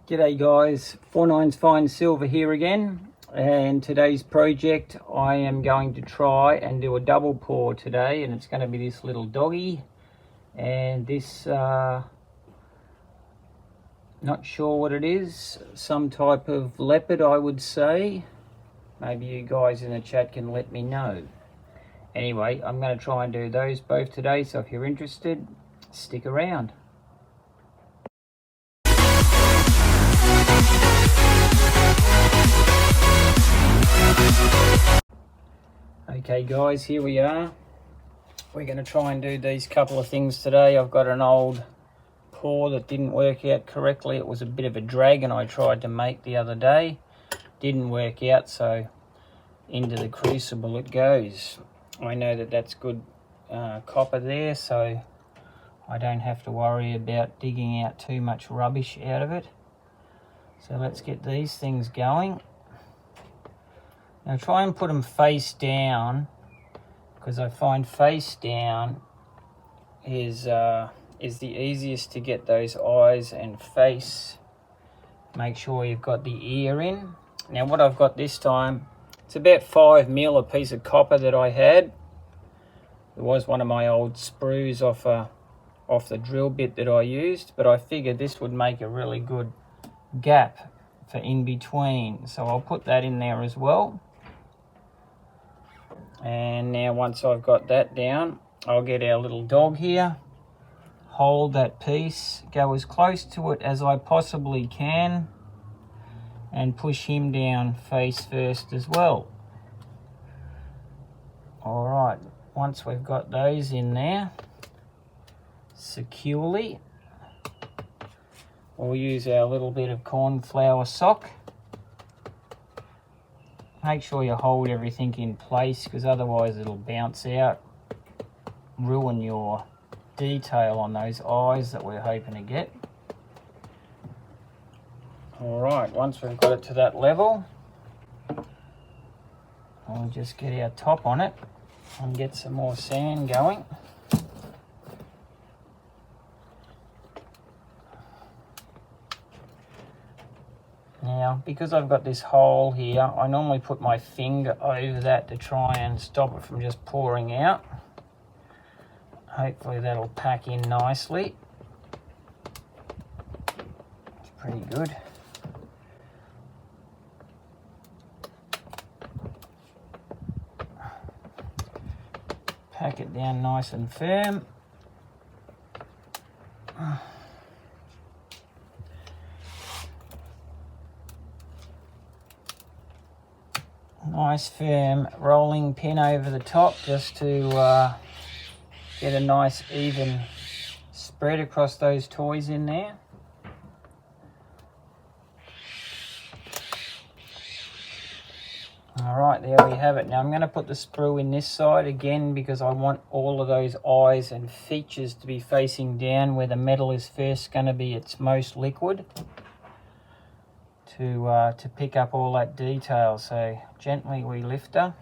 G'day guys, 49's Fine Silver here again, and today's project I am going to try and do a double paw today, and it's going to be this little doggy and this not sure what it is, some type of leopard I would say. Maybe you guys in the chat can let me know. Anyway, I'm going to try and do those both today, so if you're interested, stick around. Okay guys, here we are. We're going to try and do these couple of things today. I've got an old paw that didn't work out correctly. It was a bit of a drag and I tried to make the other day. Didn't work out, so into the crucible it goes. I know that that's good copper there, so I don't have to worry about digging out too much rubbish out of it. So let's get these things going. Now try and put them face down, because I find face down is the easiest to get those eyes and face. Make sure you've got the ear in. Now what I've got this time, it's about 5mm a piece of copper that I had. It was one of my old sprues off the drill bit that I used, but I figured this would make a really good gap for in between. So I'll put that in there as well. And now once I've got that down, I'll get our little dog here, hold that piece, go as close to it as I possibly can, and push him down face first as well. Alright, once we've got those in there securely, we'll use our little bit of cornflour sock. Make sure you hold everything in place, because otherwise it'll bounce out, ruin your detail on those eyes that we're hoping to get. Alright, once we've got it to that level, we'll just get our top on it and get some more sand going. Now, because I've got this hole here, I normally put my finger over that to try and stop it from just pouring out. Hopefully that'll pack in nicely. It's pretty good. Pack it down nice and firm. Nice firm rolling pin over the top, just to get a nice even spread across those toys in there. Alright, there we have it. Now I'm going to put the sprue in this side again, because I want all of those eyes and features to be facing down where the metal is first going to be its most liquid, to pick up all that detail. So gently we lift her.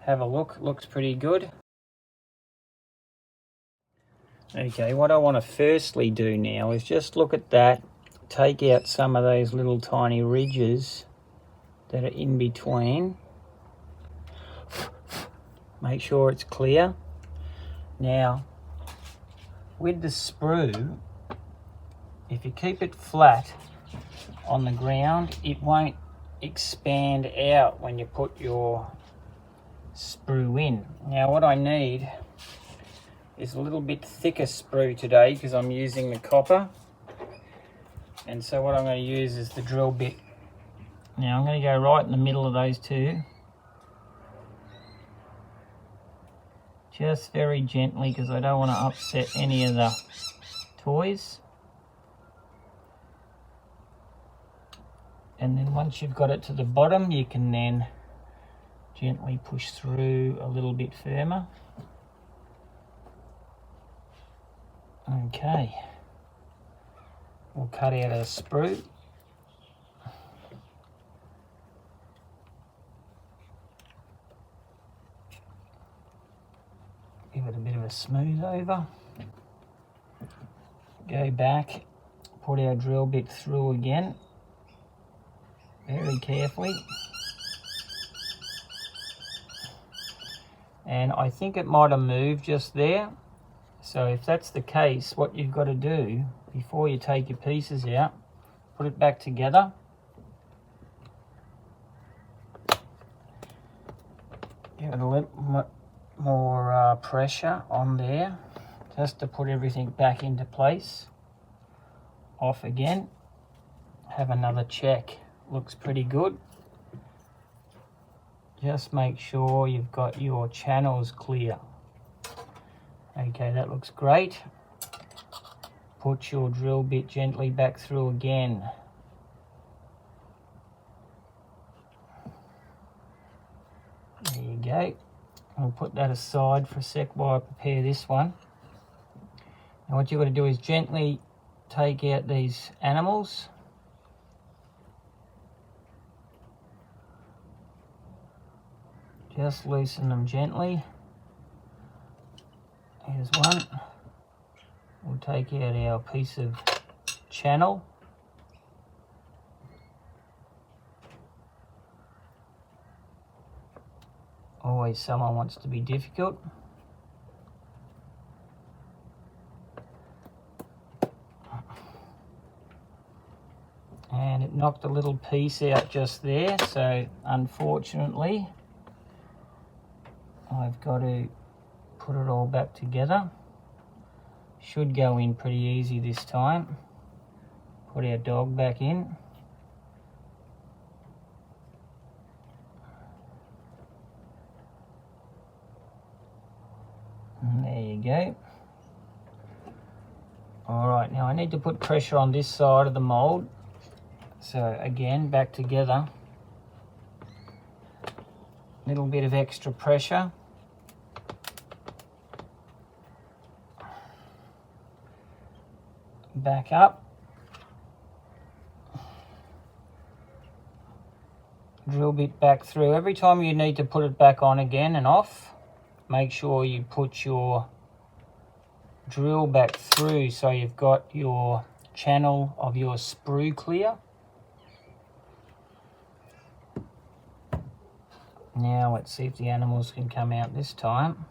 Have a look, looks pretty good. Okay, what I want to firstly do now is just look at that, take out some of those little tiny ridges that are in between. Make sure it's clear. Now, with the sprue, if you keep it flat on the ground, it won't expand out when you put your sprue in. Now what I need is a little bit thicker sprue today, because I'm using the copper, and so what I'm going to use is the drill bit. Now I'm going to go right in the middle of those two, just very gently, because I don't want to upset any of the toys. And then once you've got it to the bottom, you can then gently push through a little bit firmer. Okay, we'll cut out our sprue. Give it a bit of a smooth over. Go back, put our drill bit through again, very carefully. And I think it might have moved just there. So if that's the case, what you've got to do before you take your pieces out, put it back together. Give it a little more pressure on there, just to put everything back into place. Off again. Have another check. Looks pretty good. Just make sure you've got your channels clear. Okay, that looks great. Put your drill bit gently back through again. There you go. I'll put that aside for a sec while I prepare this one. Now what you've got to do is gently take out these animals. Just loosen them gently. Here's one. We'll take out our piece of channel. Always someone wants to be difficult. And it knocked a little piece out just there, so unfortunately I've got to put it all back together. Should go in pretty easy this time. Put our dog back in. And there you go. Alright, now I need to put pressure on this side of the mould. So again, back together. Little bit of extra pressure. Back up. Drill bit back through. Every time you need to put it back on again and off, make sure you put your drill back through so you've got your channel of your sprue clear. Now let's see if the animals can come out this time.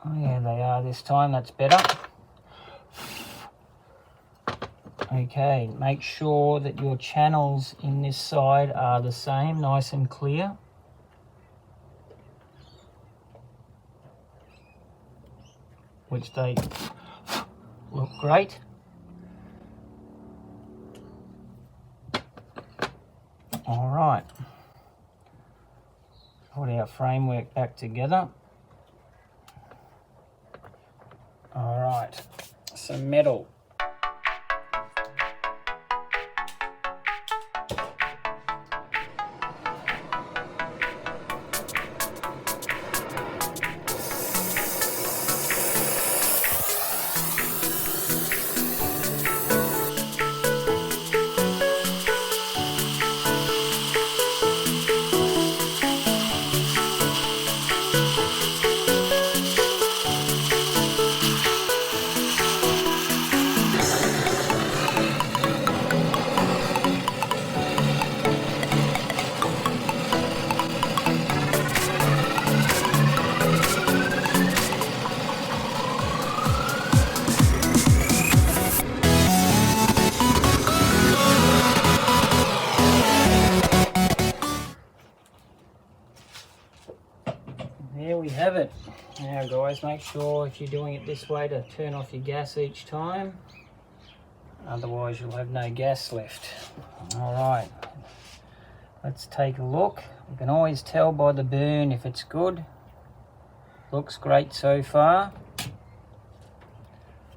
Oh yeah, they are this time, that's better. Okay, make sure that your channels in this side are the same, nice and clear. Which they look great. All right, put our framework back together. All right, some metal. There we have it. Now guys, make sure if you're doing it this way to turn off your gas each time, otherwise you'll have no gas left. All right, let's take a look. You can always tell by the burn if it's good. Looks great so far.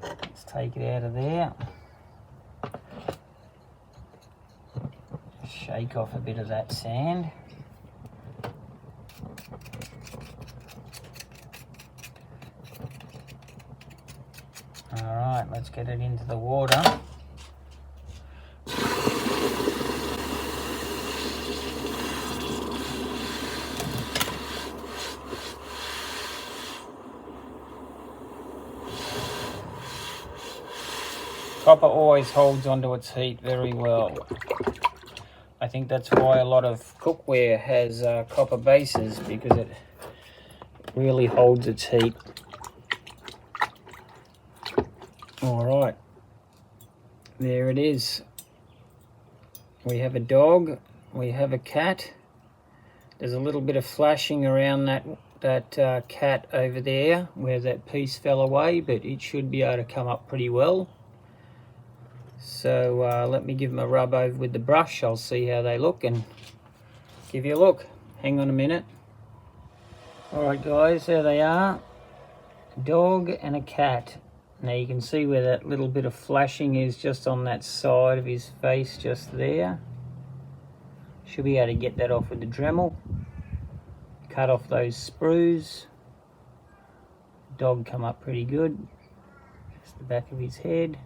Let's take it out of there. Shake off a bit of that sand. All right, let's get it into the water. Copper always holds onto its heat very well. I think that's why a lot of cookware has copper bases, because it really holds its heat. Alright, there it is. We have a dog, we have a cat. There's a little bit of flashing around that cat over there where that piece fell away, but it should be able to come up pretty well. So let me give them a rub over with the brush. I'll see how they look and give you a look. Hang on a minute. Alright guys, there they are. A dog and a cat. Now you can see where that little bit of flashing is just on that side of his face just there. Should be able to get that off with the Dremel. Cut off those sprues. Dog come up pretty good. Just the back of his head.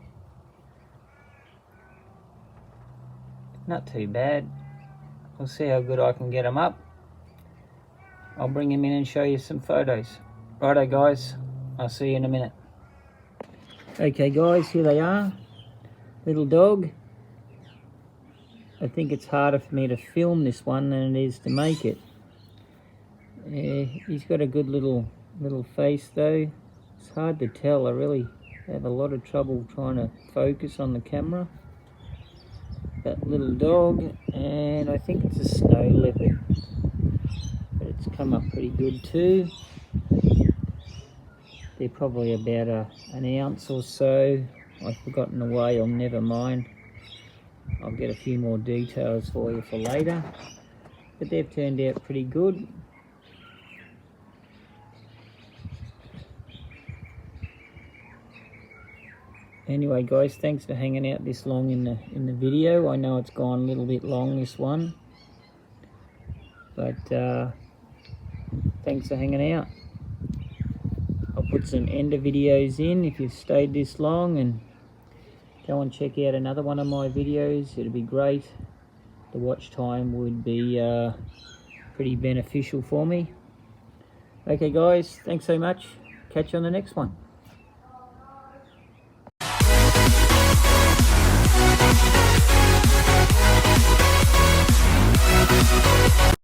Not too bad. We'll see how good I can get him up. I'll bring him in and show you some photos. Righto guys, I'll see you in a minute. Okay guys, here they are. Little dog. I think it's harder for me to film this one than it is to make it. He's got a good little face though. It's hard to tell. I really have a lot of trouble trying to focus on the camera. That little dog, and I think it's a snow leopard, but it's come up pretty good too. They're probably about an ounce or so. I've forgotten the weigh, never mind. I'll get a few more details for you for later, but they've turned out pretty good. Anyway guys, thanks for hanging out this long in the video. I know it's gone a little bit long, this one, but thanks for hanging out. I'll put some end of videos in if you've stayed this long, and go and check out another one of my videos. It'd be great. The watch time would be pretty beneficial for me. Okay guys, thanks so much. Catch you on the next one.